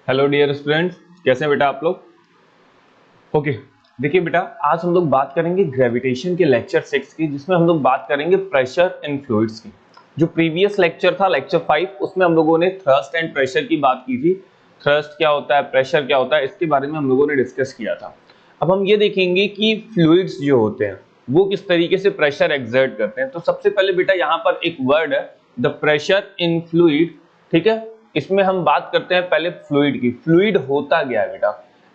Hello dear students, कैसे हैं बेटा आप लोग। ओके, देखिए बेटा, आज हम लोग बात करेंगे ग्रेविटेशन के लेक्चर 6 की, जिसमें हम लोग बात करेंगे प्रेशर इन फ्लूइड्स की। जो प्रीवियस लेक्चर था लेक्चर 5, उसमें हम लोगों ने थ्रस्ट एंड प्रेशर की बात की थी। थ्रस्ट क्या होता है, प्रेशर क्या होता है, इसके बारे में हम लोगों ने डिस्कस किया था। अब हम ये देखेंगे कि फ्लूइड्स जो होते हैं वो किस तरीके से प्रेशर एक्सर्ट करते हैं। तो सबसे पहले बेटा यहाँ पर एक वर्ड है, द प्रेशर इन फ्लूइड। ठीक है, इसमें हम बात करते हैं पहले फ्लूइड की। फ्लूइड होता क्या है बेटा?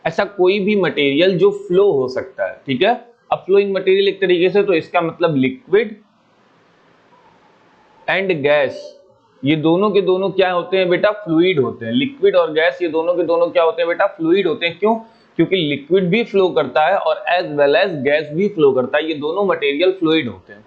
ऐसा कोई भी मटेरियल जो फ्लो हो सकता है। ठीक है, अब फ्लोइंग मटेरियल एक तरीके से, तो इसका मतलब लिक्विड एंड गैस, ये दोनों के दोनों क्या होते हैं बेटा? फ्लूइड होते हैं। लिक्विड और गैस ये दोनों के दोनों क्या होते हैं बेटा? फ्लूइड होते हैं। क्यों? क्योंकि लिक्विड भी फ्लो करता है और एज वेल एज गैस भी फ्लो करता है। ये दोनों मटेरियल फ्लूइड होते हैं।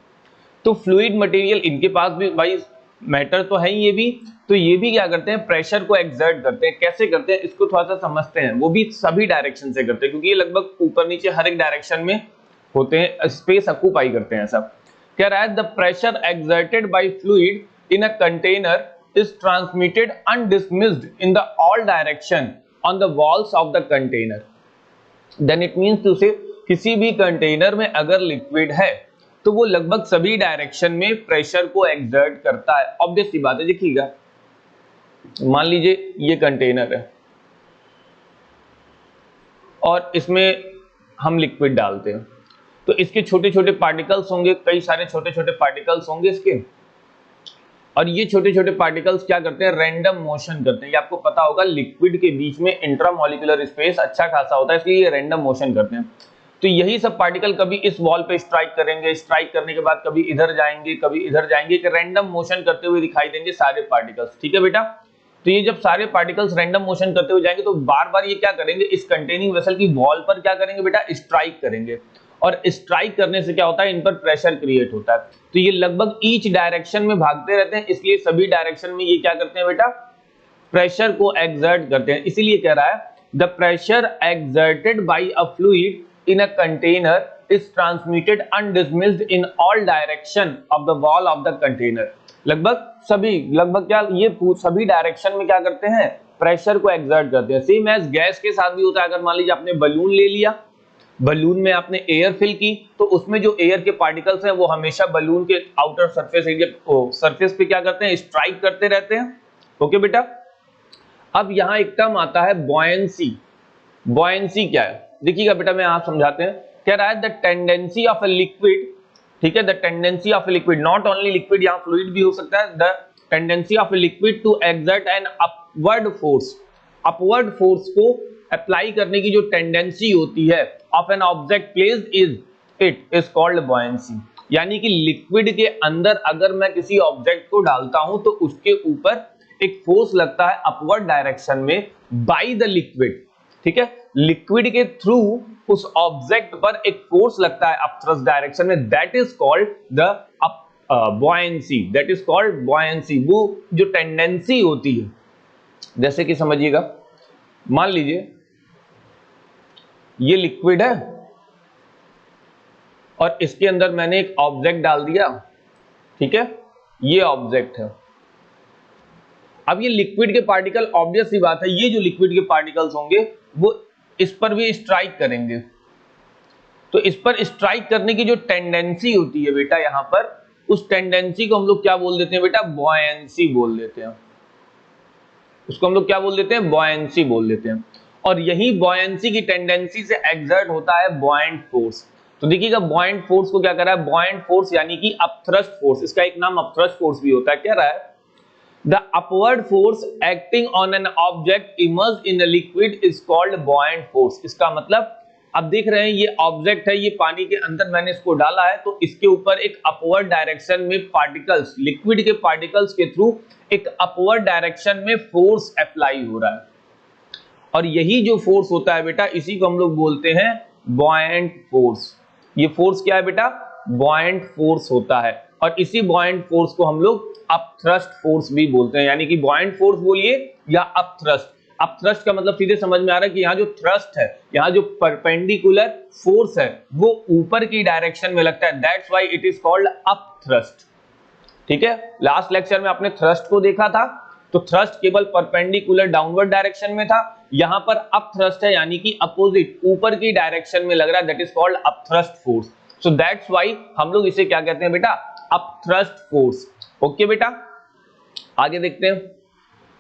तो फ्लूइड मटेरियल, इनके पास भी भाई मैटर तो है ही, ये भी, तो ये भी क्या करते हैं? प्रेशर को एक्सर्ट करते हैं। कैसे करते हैं इसको थोड़ा सा समझते हैं। वो भी सभी डायरेक्शन से करते हैं, क्योंकि ये लगभग ऊपर नीचे हर एक डायरेक्शन में होते हैं, स्पेस ऑक्यूपाई करते हैं सब। कह रहा है the pressure exerted by fluid in a container is transmitted undiminished in the all direction on the walls of the container. Then it means to say, किसी भी कंटेनर में अगर लिक्विड है तो वो लगभग सभी डायरेक्शन में प्रेशर को एक्सर्ट करता है। ऑब्वियस सी बात है। देखिएगा, मान लीजिए ये कंटेनर है और इसमें हम लिक्विड डालते हैं, तो इसके छोटे छोटे पार्टिकल्स होंगे, कई सारे छोटे छोटे पार्टिकल्स होंगे इसके, और ये छोटे छोटे पार्टिकल्स क्या करते हैं? रैंडम मोशन करते हैं। ये आपको पता होगा, लिक्विड के बीच में इंट्रामोलिकुलर स्पेस अच्छा खासा होता है, इसलिए ये रैंडम मोशन करते हैं। तो यही सब पार्टिकल कभी इस वॉल पे स्ट्राइक करेंगे, स्ट्राइक करने के बाद कभी इधर जाएंगे, कभी इधर जाएंगे, कि रैंडम मोशन करते हुए दिखाई देंगे सारे पार्टिकल्स। ठीक है बेटा, तो ये जब सारे पार्टिकल्स रैंडम मोशन करते हुए जाएंगे तो बार बार ये क्या करेंगे? इस कंटेनिंग वेसल की वॉल पर क्या करेंगे बेटा? स्ट्राइक करेंगे, और स्ट्राइक करने से क्या होता है? इन पर प्रेशर क्रिएट होता है। तो ये लगभग ईच डायरेक्शन में भागते रहते हैं, इसलिए सभी डायरेक्शन में ये क्या करते हैं बेटा? प्रेशर को एक्सर्ट करते हैं। इसीलिए कह रहा है the pressure exerted bye a fluid in a container is transmitted undismissed in all direction of the wall of the container। लगभग क्या, ये सभी डायरेक्शन में क्या करते हैं? प्रेशर को एक्सर्ट करते हैं। सेम एज गैस के साथ भी होता है। अगर मान लीजिए आपने बलून ले लिया, बलून में आपने एयर फिल की, तो उसमें जो एयर के पार्टिकल्स हैं वो हमेशा बलून के आउटर सरफेस एरिया सरफेस पे क्या करते हैं? स्ट्राइक करते रहते हैं। ओके बेटा, अब यहां एक टर्म आता है बॉयंसी। बॉयंसी क्या है? देखिएगा बेटा, मैं आप समझाते हैं। कह रहा है the tendency of a liquid, ठीक है, the tendency of a liquid, not only liquid, यहां फ्लूइड भी हो सकता है। The tendency of a liquid to exert an upward force, upward force को अप्लाई करने की जो टेंडेंसी होती है of an object placed it is called buoyancy. यानी कि लिक्विड के अंदर अगर मैं किसी ऑब्जेक्ट को डालता हूं तो उसके ऊपर एक फोर्स लगता है अपवर्ड डायरेक्शन में बाय द लिक्विड। ठीक है, लिक्विड के थ्रू उस ऑब्जेक्ट पर एक फोर्स लगता है अपथ्रस्ट डायरेक्शन में, that is called the buoyancy. That is called buoyancy. वो जो टेंडेंसी होती है, जैसे कि समझिएगा, मान लीजिए ये लिक्विड है और इसके अंदर मैंने एक ऑब्जेक्ट डाल दिया। ठीक है, ये ऑब्जेक्ट है। अब ये लिक्विड के पार्टिकल, ऑब्वियस सी बात है, ये जो लिक्विड के पार्टिकल्स होंगे वो इस पर भी स्ट्राइक करेंगे। तो इस पर स्ट्राइक करने की जो टेंडेंसी होती है बेटा यहां पर, उस टेंडेंसी को हम लोग क्या बोल देते हैं बेटा? बॉयंसी बोल देते हैं। उसको हम लोग क्या बोल देते हैं? बॉयंसी बोल देते हैं। और यही बॉयंसी की टेंडेंसी से एक्सर्ट होता है बॉयंट फोर्स। तो देखिएगा, बॉयंट फोर्स को क्या कर रहा है? बॉयंट फोर्स यानी कि अपथ्रस्ट फोर्स, इसका एक नाम अपथ्रस्ट फोर्स भी होता है। कह रहा है the upward force acting on an object immersed in a liquid is called buoyant force। इसका मतलब, अब देख रहे हैं ये ऑब्जेक्ट है, ये पानी के अंदर मैंने इसको डाला है, तो इसके ऊपर एक अपवर्ड डायरेक्शन में पार्टिकल्स, लिक्विड के पार्टिकल्स के थ्रू एक अपवर्ड डायरेक्शन में फोर्स अप्लाई हो रहा है। और यही जो फोर्स होता है बेटा, इसी को हम लोग बोलते हैं बॉयंट फोर्स। ये फोर्स क्या है बेटा? बॉयंट फोर्स होता है। और इसी बॉयंट फोर्स को हम लोग अपथ्रस्ट फोर्स भी बोलते हैं। यानी कि बॉयंट फोर्स बोलिए या अपथ्रस्ट। अपथ्रस्ट का मतलब सीधे समझ में आ रहा है कि यहाँ जो थ्रस्ट है, यहाँ जो परपेंडिकुलर फोर्स है, वो ऊपर की डायरेक्शन में लगता है, that's why it is called upthrust. ठीक है, लास्ट लेक्चर में आपने थ्रस्ट को देखा था, तो थ्रस्ट केवल परपेंडिकुलर डाउनवर्ड डायरेक्शन में था, यहां पर अप थ्रस्ट है यानी कि अपोजिट ऊपर की डायरेक्शन में लग रहा है, that is called up thrust force. So that's why हम लोग इसे क्या कहते हैं बेटा, अप थ्रस्ट फोर्स। ओके बेटा, आगे देखते हैं।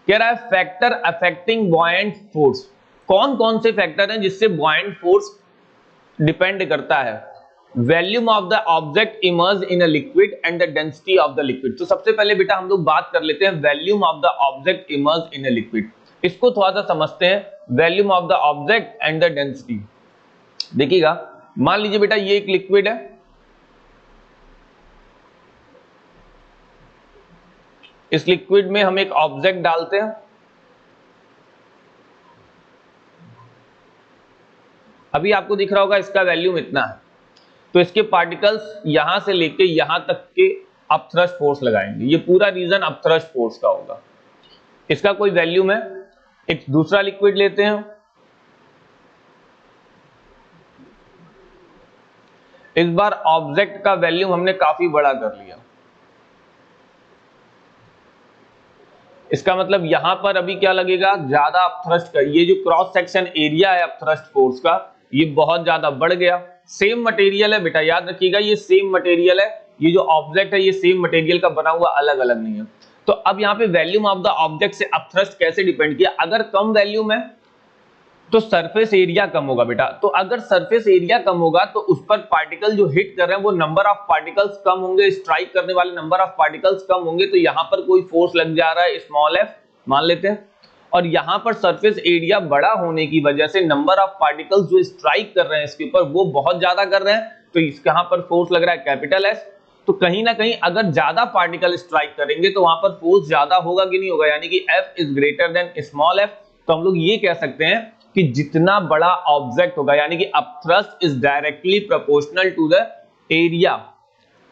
कह रहा है फैक्टर अफेक्टिंग बॉयंट फोर्स। कौन कौन से फैक्टर हैं जिससे बॉयंट फोर्स डिपेंड करता है? Volume of the object emerged in a liquid and the density of the liquid. तो सबसे पहले बेटा हम लोग बात कर लेते हैं volume of the object emerged in a liquid. इसको थोड़ा सा समझते हैं, volume of the object and the density. देखिएगा, मान लीजिए बेटा ये एक लिक्विड है, इस लिक्विड में हम एक ऑब्जेक्ट डालते हैं, अभी आपको दिख रहा होगा इसका वॉल्यूम इतना है, तो इसके पार्टिकल्स यहां से लेके यहां तक के अपथ्रस्ट फोर्स लगाएंगे, ये पूरा रीजन अपथ्रस्ट फोर्स का होगा। इसका कोई वॉल्यूम है। एक दूसरा लिक्विड लेते हैं, इस बार ऑब्जेक्ट का वॉल्यूम हमने काफी बड़ा कर लिया, इसका मतलब यहां पर अभी क्या लगेगा, ज्यादा अपथ्रस्ट का, ये जो क्रॉस सेक्शन एरिया है अपथ्रस्ट फोर्स का, ये बहुत ज्यादा बढ़ गया। सेम मटेरियल है बेटा, याद रखिएगा ये सेम मटेरियल है, ये जो ऑब्जेक्ट है ये सेम मटेरियल का बना हुआ, अलग अलग नहीं है। तो अब यहाँ पे वॉल्यूम ऑफ द ऑब्जेक्ट से अपथ्रस्ट कैसे डिपेंड किया, अगर कम वॉल्यूम है तो सरफेस एरिया कम होगा बेटा, तो अगर सरफेस एरिया कम होगा तो उस पर पार्टिकल जो हिट कर रहे हैं वो नंबर ऑफ पार्टिकल्स कम होंगे, स्ट्राइक करने वाले नंबर ऑफ पार्टिकल्स कम होंगे, तो यहां पर कोई फोर्स लग जा रहा है स्मॉल एफ मान लेते हैं, और यहां पर सरफेस एरिया बड़ा होने की वजह से नंबर ऑफ पार्टिकल्स जो स्ट्राइक कर रहे हैं इसके ऊपर वो बहुत ज्यादा कर रहे हैं, तो यहां पर फोर्स लग रहा है कैपिटल एस। तो कहीं ना कहीं अगर ज्यादा पार्टिकल स्ट्राइक करेंगे तो वहां पर फोर्स ज्यादा होगा कि नहीं होगा, यानी कि F is greater than small F. तो हम लोग ये कह सकते हैं कि जितना बड़ा ऑब्जेक्ट होगा, यानी कि upthrust is directly proportional to the area,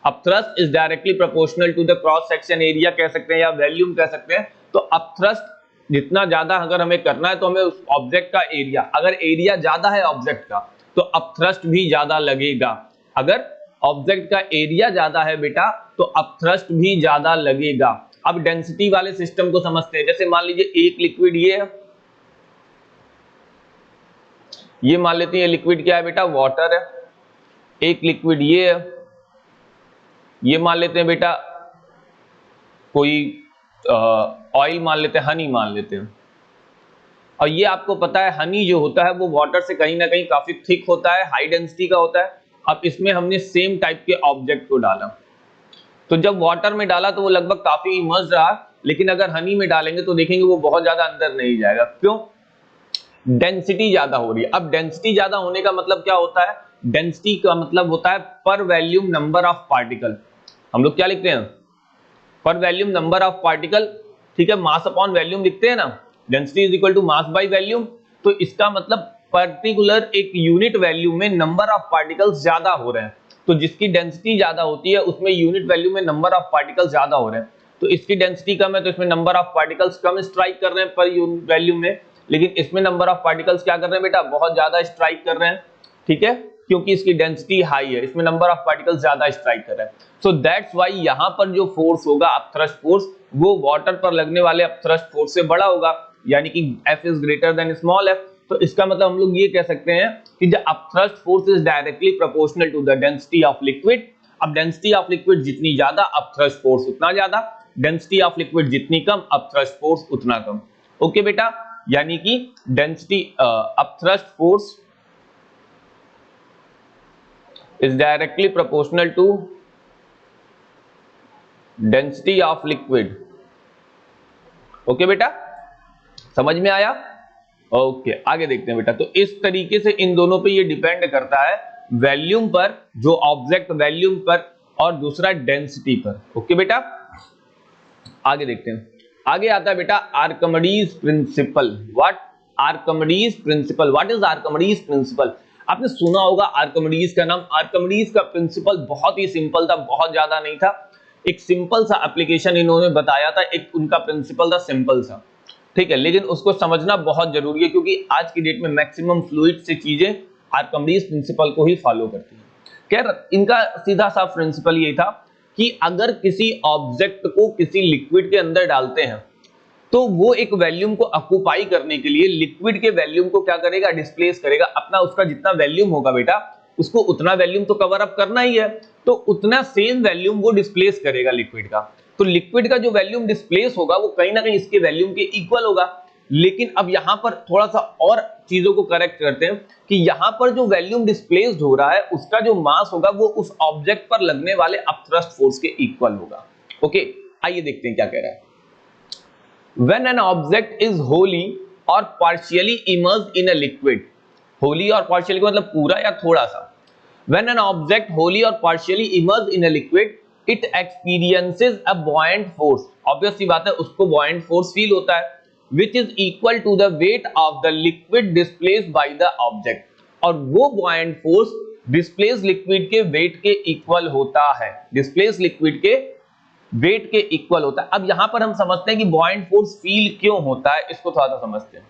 upthrust is directly proportional to the cross section area कह सकते हैं या वॉल्यूम कह सकते हैं। तो अपथ्रस्ट जितना ज्यादा अगर हमें करना है तो हमें उस ऑब्जेक्ट का एरिया, अगर एरिया ज्यादा है ऑब्जेक्ट का तो अपथ्रस्ट भी ज्यादा लगेगा। अगर ऑब्जेक्ट का एरिया ज्यादा है बेटा तो अपथ्रस्ट भी ज्यादा लगेगा। अब डेंसिटी वाले सिस्टम को समझते हैं, जैसे मान लीजिए एक लिक्विड ये है, ये मान लेते हैं ये लिक्विड क्या है बेटा, वाटर है। एक लिक्विड ये है, ये मान लेते हैं बेटा कोई ऑयल मान लेते हैं, हनी मान लेते हैं। और ये आपको पता है हनी जो होता है वो वाटर से कहीं ना कहीं काफी थिक होता है, हाई डेंसिटी का होता है। अब इसमें हमने सेम टाइप के ऑब्जेक्ट को डाला, तो जब वाटर में डाला तो वो लगभग काफी इमर्ज रहा, लेकिन अगर हनी में डालेंगे तो देखेंगे वो बहुत ज्यादा अंदर नहीं जाएगा। क्यों? डेंसिटी ज्यादा हो रही है। अब डेंसिटी ज्यादा होने का मतलब क्या होता है, डेंसिटी का मतलब होता है पर वॉल्यूम नंबर ऑफ पार्टिकल। हम लोग क्या लिखते हैं, पर वॉल्यूम नंबर ऑफ पार्टिकल, ठीक है, मास अपॉन वॉल्यूम लिखते हैं ना, density is equal to mass by volume. तो इसका मतलब पर्टिकुलर एक यूनिट वैल्यू में नंबर ऑफ पार्टिकल्स ज्यादा हो रहे हैं, तो जिसकी डेंसिटी ज्यादा होती है उसमें यूनिट वैल्यू में नंबर ऑफ पार्टिकल्स ज्यादा हो रहे हैं। तो इसकी डेंसिटी कम है तो इसमें number of particles come strike कर रहे हैं पर यूनिट वैल्यू में, लेकिन इसमें नंबर ऑफ पार्टिकल्स क्या कर रहे हैं बेटा, बहुत ज्यादा स्ट्राइक कर रहे हैं, ठीक है, क्योंकि इसकी डेंसिटी हाई है, इसमें नंबर ऑफ पार्टिकल्स ज्यादा स्ट्राइक कर रहे हैं। सो दैट्स व्हाई यहां पर जो फोर्स होगा अपथ्रस्ट फोर्स वो वाटर पर लगने वाले अपथ्रस्ट फोर्स से बड़ा होगा, यानी कि F is greater than small f। तो इसका मतलब हम लोग ये कह सकते हैं कि the upthrust force is directly proportional to the density of liquid. अब डेंसिटी ऑफ लिक्विड जितनी ज्यादा अपथ्रस्ट फोर्स उतना ज्यादा, डेंसिटी ऑफ लिक्विड जितनी कम अपथ्रस्ट फोर्स उतना कम। ओके बेटा, यानी कि density upthrust force is directly proportional to density of liquid। Okay बेटा, समझ में आया? ओके, आगे देखते हैं बेटा। तो इस तरीके से इन दोनों पे ये डिपेंड करता है, वॉल्यूम पर, जो ऑब्जेक्ट वॉल्यूम पर, और दूसरा डेंसिटी पर। ओके बेटा, आगे देखते हैं। आगे आता है बेटा Archimedes principal. What? Archimedes principal. What is Archimedes principal? आपने सुना होगा आर्किमिडीज का नाम। आर्किमिडीज का प्रिंसिपल बहुत ही सिंपल था, बहुत ज्यादा नहीं था। एक सिंपल सा एप्लीकेशन इन्होंने बताया था, एक उनका प्रिंसिपल था सिंपल सा, ठीक है, लेकिन उसको समझना बहुत जरूरी है क्योंकि आज की डेट में मैक्सिमम फ्लूइड से चीजें आर्किमिडीज प्रिंसिपल को ही फॉलो करती हैं। खैर, इनका सीधा सा प्रिंसिपल ये था कि अगर किसी ऑब्जेक्ट को किसी लिक्विड के अंदर डालते हैं तो वो एक वॉल्यूम को ऑक्यूपाई करने के लिए लिक्विड के वॉल्यूम को क्या करेगा, डिस्प्लेस करेगा। अपना उसका जितना वॉल्यूम होगा बेटा, उसको उतना वॉल्यूम तो कवर अप करना ही है, तो उतना सेम वॉल्यूम वो डिस्प्लेस करेगा लिक्विड का। तो लिक्विड का जो वॉल्यूम डिस्प्लेस होगा वो कहीं ना कहीं इसके वॉल्यूम के इक्वल होगा। लेकिन अब यहां पर थोड़ा सा और चीजों को करेक्ट करते हैं कि यहां पर जो वॉल्यूम डिस्प्लेस्ड हो रहा है उसका जो मास होगा वो उस ऑब्जेक्ट पर लगने वाले अपथ्रस्ट फोर्स के इक्वल होगा। ओके, आइए देखते हैं क्या कह रहा है। When an object is wholly or partially immersed in a liquid, wholly और partially मतलब पूरा या थोड़ा सा। When an object wholly or partially immersed in a liquid, it experiences a buoyant force. Obvious सी बात है, उसको buoyant force feel होता है, which is equal to the weight of the liquid displaced by the object. और वो buoyant force displaced liquid के weight के equal होता है, displaced liquid के वेट के इक्वल होता है। अब यहां पर हम समझते हैं कि बॉयंट फोर्स फील क्यों होता है, इसको थोड़ा सा समझते हैं।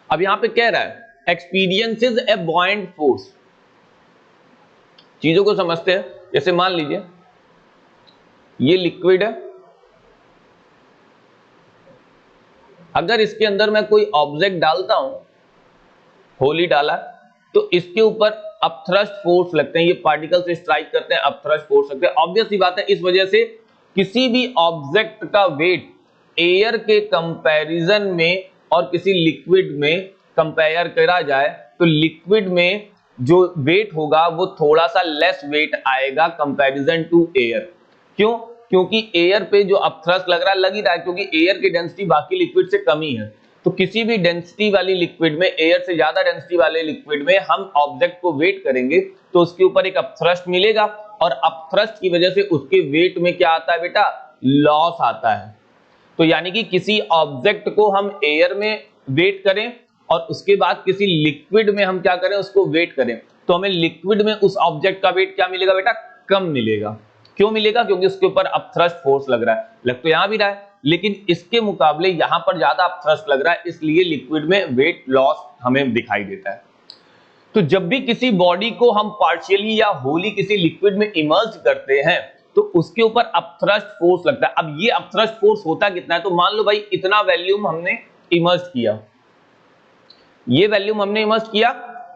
अब यहां पे कह रहा है एक्सपीरियंसेस ए बॉयंट फोर्स, चीजों को समझते हैं। जैसे मान लीजिए ये लिक्विड है, अगर इसके अंदर मैं कोई ऑब्जेक्ट डालता हूं, होली डाला, तो इसके ऊपर अपथ्रस्ट फोर्स लगते हैं, ये पार्टिकल से स्ट्राइक करते हैं, अपथ्रस्ट फोर्स लगते हैं। ऑब्वियस सी बात है, इस वजह से किसी भी ऑब्जेक्ट का वेट एयर के कंपैरिजन में और किसी लिक्विड में कंपेयर करा जाए तो लिक्विड में जो वेट होगा वो थोड़ा सा लेस वेट आएगा कंपैरिजन टू एयर। क्यों? क्योंकि एयर पे जो अपथ्रस्ट लग रहा है, लग ही रहा है, क्योंकि एयर की डेंसिटी बाकी लिक्विड से कम ही है। तो किसी भी डेंसिटी वाली लिक्विड में, एयर से ज्यादा डेंसिटी वाले लिक्विड में हम ऑब्जेक्ट को वेट करेंगे तो उसके ऊपर एक अपथ्रस्ट मिलेगा, और अपथ्रस्ट की वजह से उसके वेट में क्या आता है बेटा, लॉस आता है। तो यानी कि किसी ऑब्जेक्ट को हम एयर में वेट करें और उसके बाद किसी लिक्विड में हम क्या करें, उसको वेट करें, तो हमें लिक्विड में उस ऑब्जेक्ट का वेट क्या मिलेगा बेटा, कम मिलेगा। क्यों मिलेगा? क्योंकि उसके ऊपर अपथ्रस्ट फोर्स लग रहा है। लग तो यहां भी रहा है, लेकिन इसके मुकाबले यहां पर ज्यादा अपथ्रस्ट लग रहा है, इसलिए लिक्विड में वेट लॉस हमें दिखाई देता है। तो जब भी किसी बॉडी को हम पार्शियली या होली किसी लिक्विड में इमर्ज करते हैं तो उसके ऊपर अपथ्रस्ट फोर्स लगता है। अब ये अपथ्रस्ट फोर्स होता कितना है, तो मान लो भाई इतना वॉल्यूम हमने इमर्ज किया, ये वॉल्यूम हमने इमर्ज किया,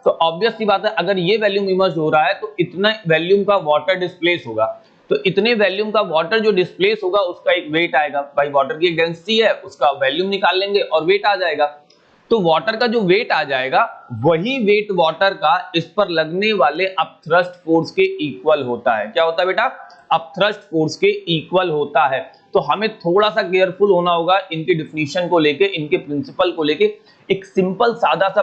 तो ऑब्वियस सी बात है अगर ये वॉल्यूम इमर्ज हो रहा है तो इतना वॉल्यूम का वाटर डिस्प्लेस होगा, तो इतने वॉल्यूम का वाटर जो डिस्प्लेस होगा उसका एक वेट आएगा। भाई वाटर की एक डेंसिटी है, उसका वॉल्यूम निकाल लेंगे और वेट आ जाएगा। तो वाटर का जो वेट आ जाएगा वही वेट वाटर का इस पर लगने वाले अपथ्रस्ट फोर्स के इक्वल होता है। क्या होता है बेटा? अपथ्रस्ट फोर्स के इक्वल होता है। तो हमें थोड़ा सा केयरफुल होना होगा इनके डिफिनीशन को लेके, इनके प्रिंसिपल को लेके। एक सिंपल सादा सा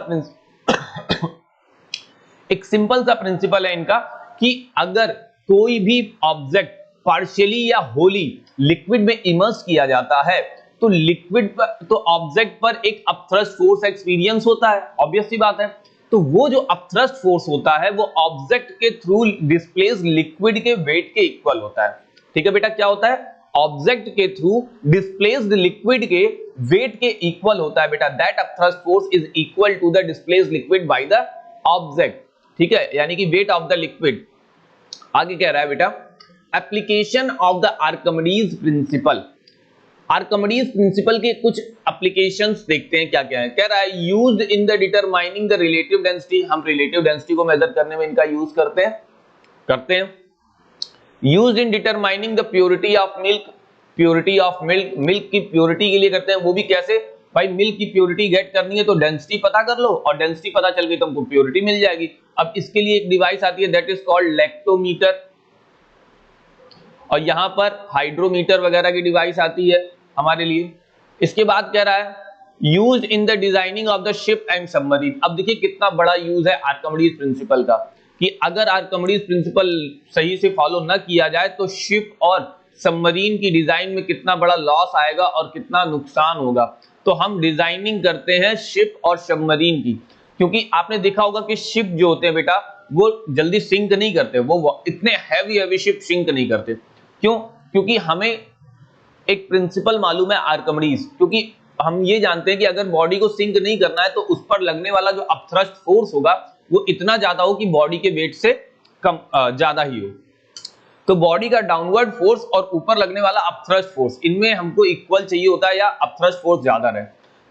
एक सिंपल सा प्रिंसिपल है इनका कि अगर कोई भी ऑब्जेक्ट पार्शियली या होली लिक्विड में इमर्स किया जाता है तो लिक्विड पर, तो ऑब्जेक्ट पर एक अपथ्रस्ट फोर्स एक्सपीरियंस होता है, ऑब्वियस सी बात है। तो वो जो अपथ्रस्ट फोर्स होता है वो ऑब्जेक्ट के थ्रू डिस्प्लेस लिक्विड के वेट के इक्वल होता है। ठीक है बेटा, क्या होता है? ऑब्जेक्ट के थ्रू डिस्प्लेस्ड लिक्विड के वेट के इक्वल होता है बेटा। That upthrust force is equal to the displaced liquid by the object. ठीक है, यानी कि वेट ऑफ द लिक्विड। आगे कह रहा है बेटा application of the Archimedes principal. Archimedes principal के कुछ एप्लीकेशंस देखते हैं क्या क्या है। कह रहा है used in the determining the relative density. हम रिलेटिव डेंसिटी को मेजर करने में इनका यूज करते हैं। Used in determining the purity of milk. Purity of milk, milk की प्योरिटी के लिए करते हैं। वो भी कैसे? भाई मिल्क की प्योरिटी गेट करनी है तो डेंसिटी पता कर लो, और डेंसिटी पता चल गई तो हमको प्योरिटी मिल जाएगी। अब इसके लिए एक डिवाइस आती है दैट इज कॉल्ड लैक्टोमीटर, और यहां पर हाइड्रोमीटर वगैरह की डिवाइस आती है हमारे लिए। इसके बाद कह रहा है use in the designing of the ship and submarine. अब देखिए कितना बड़ा यूज है आर्किमिडीज प्रिंसिपल का, कि अगर आर्किमिडीज प्रिंसिपल सही से फॉलो न किया जाए तो शिप और सबमरीन की डिजाइन में कितना बड़ा लॉस आएगा और कितना नुकसान होगा। तो हम डिजाइनिंग करते हैं शिप और सबमरीन की, क्योंकि आपने देखा होगा कि शिप जो होते हैं बेटा वो जल्दी सिंक नहीं करते, वो इतने हैवी शिप सिंक नहीं करते। क्यों? क्योंकि हमें एक प्रिंसिपल मालूम है आर्किमिडीज, क्योंकि हम ये जानते हैं कि अगर बॉडी को सिंक नहीं करना है तो उस पर लगने वाला जो अपथ्रस्ट फोर्स होगा वो इतना ज्यादा हो कि बॉडी के वेट से कम ज्यादा ही हो। तो बॉडी का डाउनवर्ड फोर्स और ऊपर लगने वाला अपथ्रस्ट फोर्स, इनमें हमको इक्वल चाहिए होता है या अपथ्रस्ट फोर्स ज्यादा रहे,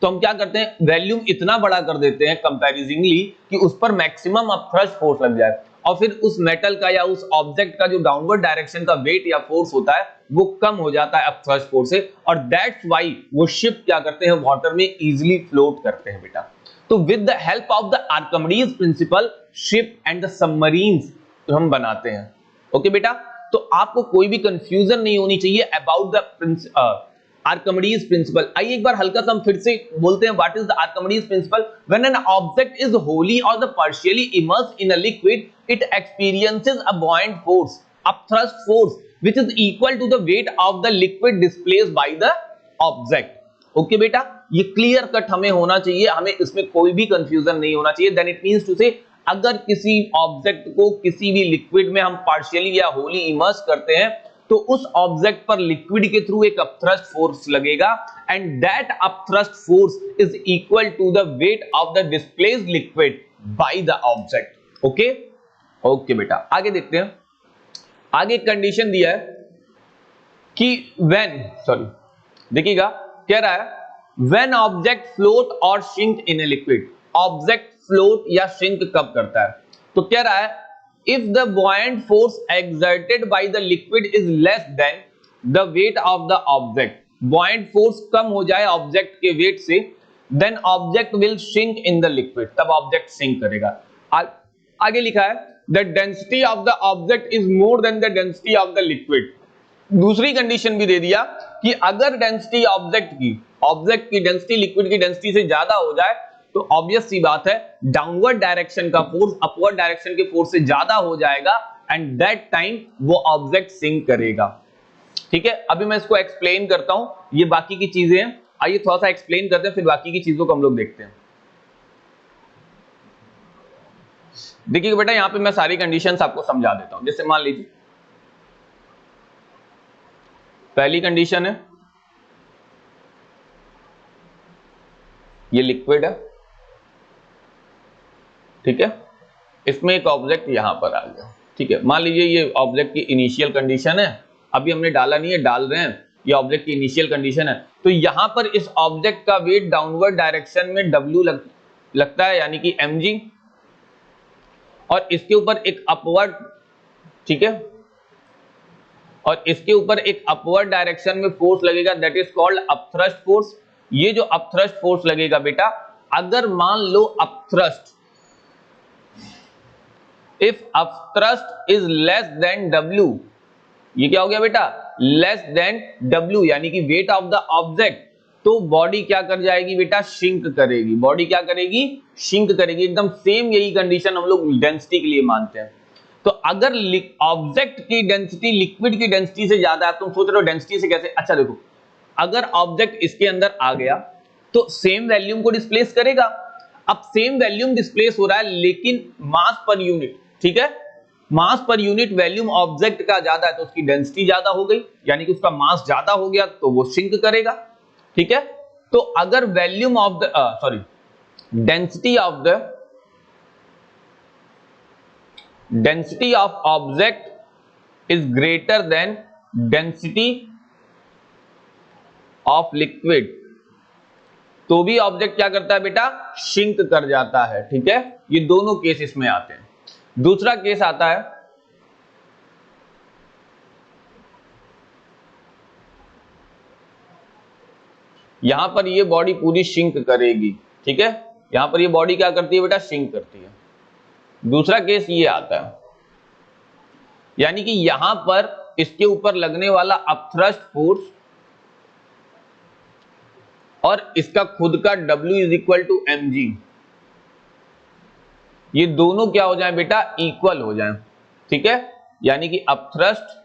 तो हम क्या करते हैं, वैल्यूम इतना बड़ा कर देते हैं कंपैरिजनली कि उस पर मैक्सिमम अपथ्रस्ट फोर्स लग जाए, और फिर उस मेटल का या उस ऑब्जेक्ट का जो डाउनवर्ड डायरेक्शन का वेट या फोर्स होता है वो कम हो जाता है अपथ्रस्ट फोर्स से, और दैट्स व्हाई वो शिप क्या करते हैं, वाटर में इजीली फ्लोट करते हैं बेटा। तो with the help of the Archimedes principal ship and the submarines हम बनाते हैं। ओके बेटा, तो आपको कोई भी कंफ्यूजन नहीं होनी चाहिए अबाउट द आर्किमिडीज प्रिंसिपल। आइए एक बार हल्का सा हम फिर से बोलते हैं, what is the Archimedes principle. When an object is wholly or the partially immersed in a liquid, it experiences a buoyant force, upthrust force, which is equal to the weight of the liquid displaced by the object। Okay बेटा, ये clear cut हमें होना चाहिए, हमें इसमें कोई भी confusion नहीं होना चाहिए। देन इट मींस टू से, अगर किसी ऑब्जेक्ट को किसी भी लिक्विड में हम पार्शियली या होली इमर्स करते हैं तो उस ऑब्जेक्ट पर लिक्विड के थ्रू एक अपथ्रस्ट फोर्स लगेगा, and that upthrust force is equal to the weight of the displaced liquid by the object. Okay okay बेटा, आगे देखते हैं। आगे कंडीशन दिया है कि देखिएगा, कह रहा है व्हेन ऑब्जेक्ट फ्लोट और shrink in a liquid. Object float या श्रिंक कब करता है, तो कह रहा है if the buoyant force exerted by the liquid is less than the weight of the object, buoyant force कम हो जाए ऑब्जेक्ट के वेट से, then object will sink in the liquid, तब ऑब्जेक्ट सिंक करेगा। आगे लिखा है the density of the object is more than the density of the liquid। दूसरी कंडीशन भी दे दिया कि अगर डेंसिटी ऑब्जेक्ट की डेंसिटी लिक्विड की डेंसिटी से ज्यादा हो जाए तो ऑब्वियस सी बात है डाउनवर्ड डायरेक्शन का फोर्स अपवर्ड डायरेक्शन के फोर्स से ज्यादा हो जाएगा, एंड दैट टाइम वो ऑब्जेक्ट सिंक करेगा। ठीक है, अभी मैं इसको एक्सप्लेन करता हूं, ये बाकी की चीजें हैं, आइए थोड़ा सा एक्सप्लेन करते हैं, फिर बाकी की चीजों को हम लोग देखते हैं। देखिए बेटा, यहां पे मैं सारी कंडीशंस आपको समझा देता हूं। जैसे मान लीजिए पहली कंडीशन है, ये लिक्विड है, ठीक है, इसमें एक ऑब्जेक्ट यहां पर आ गया। ठीक है, मान लीजिए ये ऑब्जेक्ट की इनिशियल कंडीशन है, अभी हमने डाला नहीं है, डाल रहे हैं, ये ऑब्जेक्ट की इनिशियल कंडीशन है। तो यहां पर इस ऑब्जेक्ट का वेट डाउनवर्ड डायरेक्शन में W लगता है, यानी कि mg, और इसके ऊपर एक अपवर्ड, ठीक है, और इसके ऊपर एक अपवर्ड डायरेक्शन में फोर्स लगेगा, that is called upthrust force. ये जो अपथ्रस्ट फोर्स लगेगा बेटा, अगर मान लो upthrust, if upthrust is less than W, ये क्या हो गया बेटा, लेस देन W, यानी कि वेट ऑफ द ऑब्जेक्ट, तो बॉडी क्या कर जाएगी बेटा, शिंक करेगी। बॉडी क्या करेगी, शिंक करेगी। एकदम सेम यही कंडीशन हम लोग डेंसिटी के लिए मानते हैं। तो अगर ऑब्जेक्ट की डेंसिटी लिक्विड की डेंसिटी से ज्यादा है, तुम सोच रहे हो डेंसिटी से कैसे, अच्छा देखो, अगर ऑब्जेक्ट इसके अंदर आ गया तो सेम वैल्यूम को डिस्प्लेस करेगा। अब सेम वैल्यूम डिस्प्लेस हो रहा है, लेकिन मास पर यूनिट, ठीक है, मास पर यूनिट वैल्यूम ऑब्जेक्ट का ज्यादा है तो उसकी डेंसिटी ज्यादा हो गई, यानी कि उसका मास ज्यादा हो गया तो वो सिंक करेगा। ठीक है, तो अगर volume of the density of object is greater than density of liquid, तो भी ऑब्जेक्ट क्या करता है बेटा, शिंक कर जाता है। ठीक है, ये दोनों केस इसमें आते हैं। दूसरा केस आता है, यहां पर ये बॉडी पूरी शिंक करेगी। ठीक है, यहां पर ये बॉडी क्या करती है बेटा, शिंक करती है। दूसरा केस ये आता है, यानी कि यहां पर इसके ऊपर लगने वाला अपथ्रस्ट फोर्स और इसका खुद का W is equal to mg, ये दोनों क्या हो जाए बेटा, इक्वल हो जाए। ठीक है, यानी कि upthrust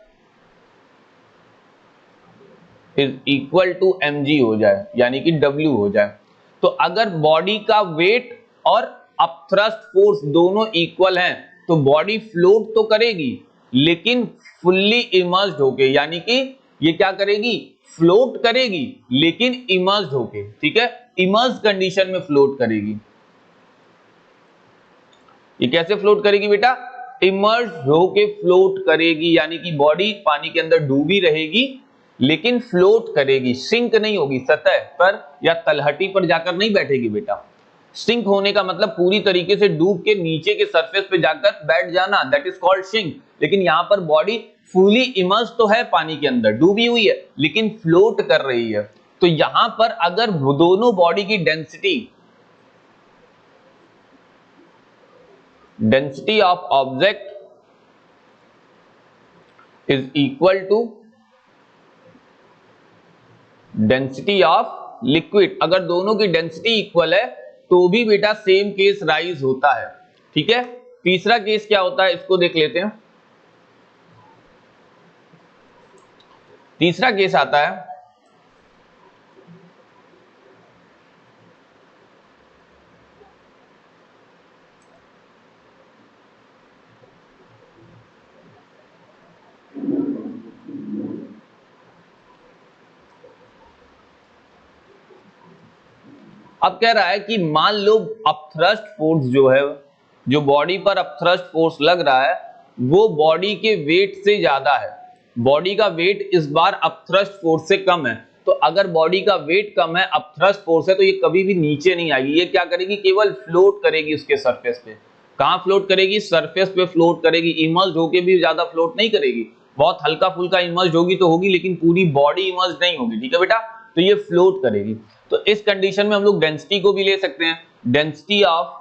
is equal to mg हो जाए, यानी कि W हो जाए। तो अगर बॉडी का वेट और अपथ्रस्ट फोर्स दोनों इक्वल हैं तो बॉडी फ्लोट तो करेगी, लेकिन फुल्ली इमर्स्ड होके, यानी कि ये क्या करेगी, फ्लोट करेगी लेकिन इमर्स्ड होके। ठीक है, इमर्स्ड कंडीशन में फ्लोट करेगी। ये कैसे फ्लोट करेगी बेटा, इमर्ज होके फ्लोट करेगी, यानी कि बॉडी पानी के अंदर डूबी रहेगी लेकिन फ्लोट करेगी, सिंक नहीं होगी, सतह पर या तलहटी पर जाकर नहीं बैठेगी बेटा। सिंक होने का मतलब पूरी तरीके से डूब के नीचे के सरफेस पे जाकर बैठ जाना, दैट इज कॉल्ड सिंक। लेकिन यहां पर बॉडी फुली इमर्ज तो है पानी के अंदर, डूबी हुई है लेकिन फ्लोट कर रही है। तो यहां पर अगर दोनों बॉडी की density of object is equal to density of liquid, अगर दोनों की डेंसिटी इक्वल है तो भी बेटा सेम केस राइज होता है। ठीक है, तीसरा केस क्या होता है इसको देख लेते हैं। तीसरा केस आता है अब कह रहा है कि मान लो अपथ्रस्ट फोर्स जो है, जो बॉडी पर अपथ्रस्ट फोर्स लग रहा है वो बॉडी के वेट से ज्यादा है, बॉडी का वेट इस बार अपथ्रस्ट फोर्स से कम है। तो अगर बॉडी का वेट कम है, अपथ्रस्ट फोर्स है, तो ये कभी भी नीचे नहीं आएगी, ये क्या करेगी, केवल फ्लोट करेगी उसके सरफेस पे। कहां फ्लोट करेगी, सरफेस पे फ्लोट करेगी, इमर्ज होके भी ज्यादा फ्लोट नहीं करेगी, बहुत हल्का फुल्का इमर्ज होगी तो होगी लेकिन पूरी बॉडी इमर्ज नहीं होगी। ठीक है बेटा, तो ये फ्लोट करेगी। तो इस कंडीशन में हम लोग डेंसिटी को भी ले सकते हैं, density of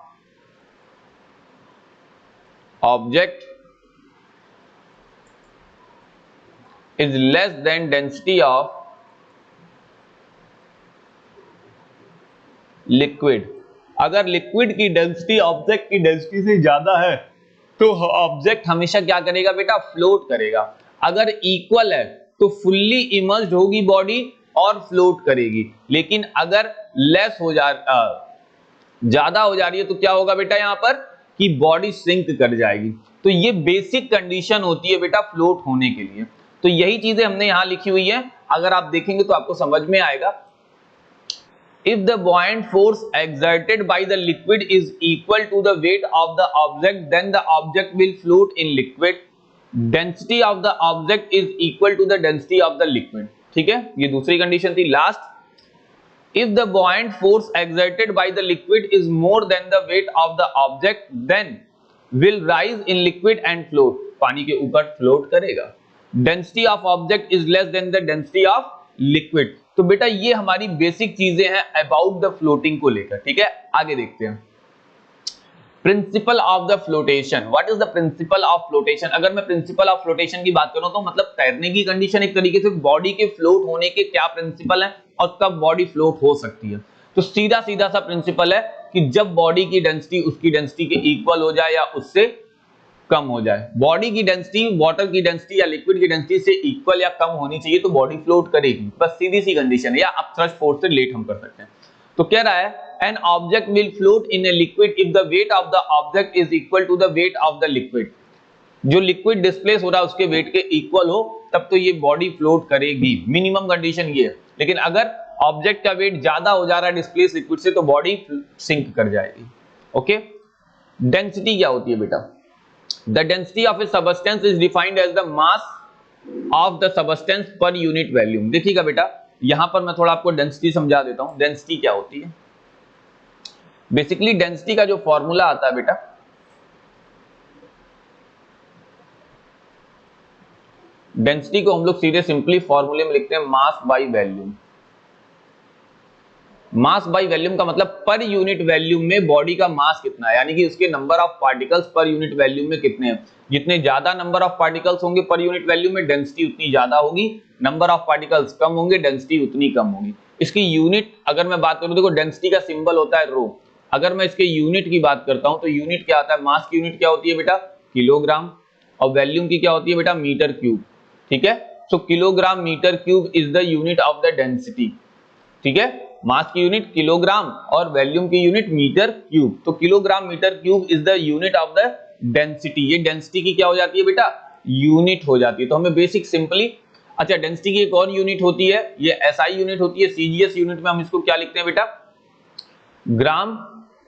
object is less then density of liquid. अगर लिक्विड की डेंसिटी ऑब्जेक्ट की डेंसिटी से ज्यादा है तो ऑब्जेक्ट हमेशा क्या करेगा बेटा, फ्लोट करेगा। अगर इक्वल है तो फुल्ली इमर्ज्ड होगी बॉडी और फ्लोट करेगी, लेकिन अगर लेस हो ज्यादा हो जा रही है तो क्या होगा बेटा, यहां पर कि बॉडी सिंक कर जाएगी। तो ये बेसिक कंडीशन होती है बेटा फ्लोट होने के लिए। तो यही चीजें हमने यहां लिखी हुई है, अगर आप देखेंगे तो आपको समझ में आएगा। If the buoyant force exerted by the liquid is equal to the weight of the object, then the object will float in liquid. Density of the object is equal to the density of the liquid. ठीक है, ये दूसरी condition थी। Last, if the buoyant force exerted by the liquid is more than the weight of the object, then will rise in liquid and float. पानी के ऊपर float करेगा। Density of object is less than the density of liquid. तो बेटा ये हमारी basic चीजें हैं अबाउट द फ्लोटिंग को लेकर। ठीक है, आगे देखते हैं principle of the flotation. What is the principle of flotation? अगर मैं प्रिंसिपल ऑफ फ्लोटेशन की बात करूं तो मतलब तैरने की कंडीशन, एक तरीके से बॉडी के फ्लोट होने के क्या प्रिंसिपल है और कब बॉडी फ्लोट हो सकती है। तो सीधा सीधा सा प्रिंसिपल है कि जब बॉडी की डेंसिटी उसकी डेंसिटी के इक्वल हो जाए या उससे कम हो जाए। बॉडी की डेंसिटी वाटर की डेंसिटी या लिक्विड की डेंसिटी से इक्वल या कम होनी चाहिए तो बॉडी फ्लोट करेगी, बस सीधी सी कंडीशन है, या अपथ्रस्ट फोर्स से रिलेट हम कर सकते हैं। तो कह रहा है an object will float in a liquid if the weight of the object is equal to the weight of the liquid. जो लिक्विड डिस्प्लेस हो रहा है उसके वेट के इक्वल हो तब तो ये बॉडी फ्लोट करेगी, मिनिमम कंडीशन ये है। लेकिन अगर ऑब्जेक्ट का वेट ज्यादा हो जा रहा है डिस्प्लेस लिक्विड से तो बॉडी सिंक कर जाएगी। ओके, डेंसिटी क्या होती है बेटा? The density of a substance is defined as the mass of the substance per unit volume. देखिएगा बेटा, यहां पर मैं थोड़ा आपको डेंसिटी समझा देता हूं। डेंसिटी क्या होती है? बेसिकली डेंसिटी का जो फॉर्मूला आता है बेटा, डेंसिटी को हम लोग सीधे सिंपली फॉर्मूले में लिखते हैं mass by volume. Mass by volume का मतलब पर यूनिट वॉल्यूम में बॉडी का मास कितना है, यानी कि उसके number of particles per unit volume में कितने हैं। जितने ज्यादा नंबर ऑफ पार्टिकल्स होंगे पर यूनिट वॉल्यूम में डेंसिटी उतनी ज्यादा होगी, नंबर ऑफ पार्टिकल्स कम होंगे डेंसिटी उतनी कम होगी। इसकी यूनिट अगर मैं बात करूं, देखो डेंसिटी का सिंबल होता है रो। अगर मैं इसके यूनिट की बात करता हूं तो यूनिट क्या आता है, मास की यूनिट क्या होती है बेटा, किलोग्राम, और वॉल्यूम की क्या होती है बेटा, मीटर क्यूब। ठीक है, so kilogram metre cube is the unit of the density. ठीक है, मास की यूनिट किलोग्राम और वॉल्यूम की यूनिट मीटर क्यूब। तो kilogram metre cube is the unit of the density. ये डेंसिटी की क्या हो जाती है बेटा, यूनिट हो जाती है। तो हमें बेसिक सिंपली, अच्छा डेंसिटी की एक और यूनिट होती है, ये एसआई यूनिट होती है। सीजीएस यूनिट में हम इसको क्या लिखते हैं बेटा, ग्राम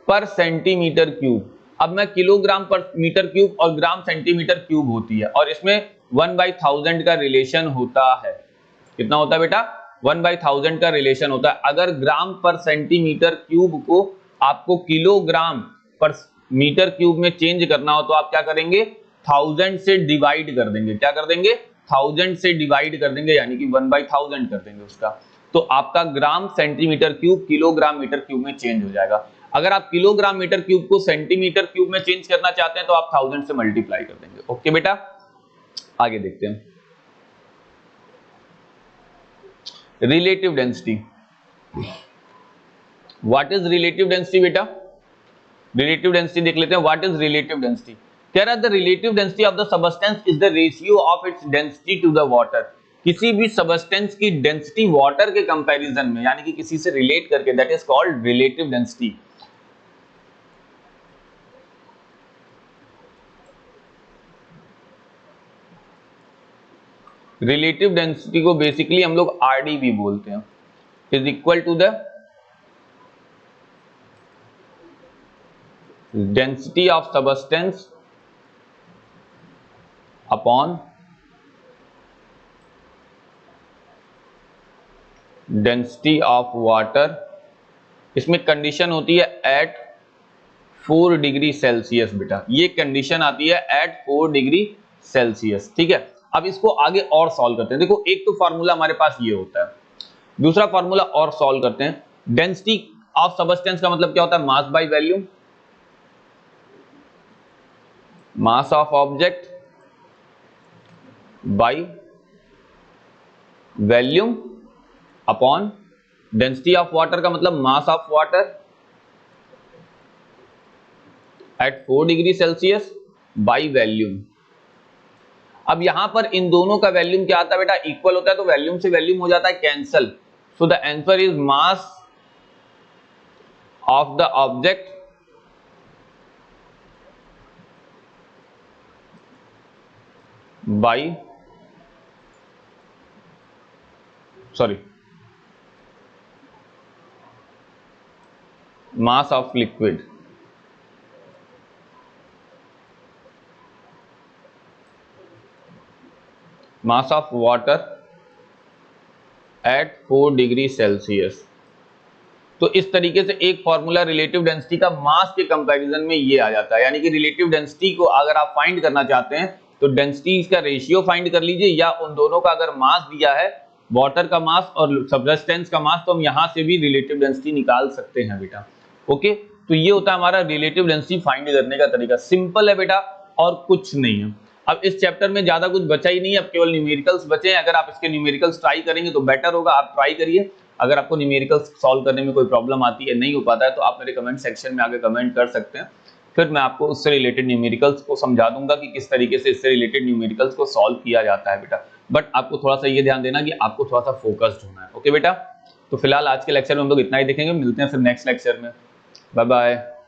पर सेंटीमीटर क्यूब। अब मैं किलोग्राम पर मीटर क्यूब और ग्राम सेंटीमीटर क्यूब होती है, और इसमें 1/1000 का रिलेशन होता है। कितना होता है बेटा? 1/1000 का रिलेशन होता है। अगर ग्राम पर सेंटीमीटर क्यूब को आपको किलोग्राम पर मीटर क्यूब में चेंज करना हो तो आप क्या करेंगे? 1000 से डिवाइड कर देंगे। क्या कर देंगे? 1000 से डिवाइड कर देंगे, यानी कि 1/1000 कर देंगे उसका, तो आपका gram centimetre cube kilogram metre cube में चेंज हो जाएगा। अगर आप किलोग्राम मीटर क्यूब को सेंटीमीटर क्यूब में चेंज करना चाहते हैं तो आप 1000 से मल्टीप्लाई कर देंगे। ओके बेटा, आगे देखते हैं। Relative density. What is relative density बेटा? रिलेटिव डेंसिटी देख लेते हैं। What is relative density? कह रहा है the relative density of the substance is the ratio of its density to the water. किसी भी सबस्टेंस की डेंसिटी वाटर के कंपैरिजन में, यानी कि किसी से रिलेट करके, that is called relative density. Relative density को बेसिकली हम लोग आरडी भी बोलते हैं, is equal to the density of substance upon density of water. इसमें कंडीशन होती है एट 4 डिग्री सेल्सियस बेटा, ये कंडीशन आती है एट 4 डिग्री सेल्सियस। ठीक है, अब इसको आगे और सॉल्व करते हैं। देखो, एक तो फॉर्मूला हमारे पास ये होता है, दूसरा फॉर्मूला और सॉल्व करते हैं। डेंसिटी ऑफ सबस्टेंस का मतलब क्या होता है? मास by volume, mass of object by volume upon density of water का मतलब mass of water at 4 degree Celsius by volume. अब यहां पर इन दोनों का वॉल्यूम क्या आता है बेटा? इक्वल होता है, तो वॉल्यूम से वॉल्यूम हो जाता है cancel. So the answer is mass of the object by mass of liquid mass of water at 4 degree Celsius. तो इस तरीके से एक फॉर्मूला रिलेटिव डेंसिटी का मास के कंपैरिजन में ये आ जाता है। यानी कि रिलेटिव डेंसिटी को अगर आप फाइंड करना चाहते हैं तो डेंसिटी का रेशियो फाइंड कर लीजिए, या उन दोनों का अगर मास दिया है, वाटर का मास और सबस्टेंस का मास, तो हम यहां से भी रिलेटिव डेंसिटी निकाल सकते हैं बेटा। ओके, तो ये होता है हमारा रिलेटिव डेंसिटी फाइंड करने का तरीका। सिंपल है बेटा, और कुछ नहीं है। अब इस चैप्टर में ज्यादा कुछ बचा ही नहीं है, अब केवल न्यूमेरिकल्स बचे हैं। अगर आप इसके न्यूमेरिकल्स ट्राई करेंगे तो बेटर होगा, आप ट्राई करिए। अगर आपको न्यूमेरिकल्स सॉल्व करने में कोई प्रॉब्लम आती है, नहीं हो पाता है, तो आप मेरे कमेंट सेक्शन में आगे कमेंट कर सकते हैं, फिर मैं आपको उससे रिलेटेड न्यूमेरिकल्स को समझा दूंगा कि किस तरीके से इससे रिलेटेड न्यूमेरिकल्स को सॉल्व किया जाता है बेटा। बट आपको थोड़ा सा ये ध्यान देना कि आपको थोड़ा सा फोकस्ड होना है। ओके बेटा, तो फिलहाल आज के लेक्चर में हम लोग इतना ही देखेंगे, मिलते हैं फिर नेक्स्ट लेक्चर में। Bye bye.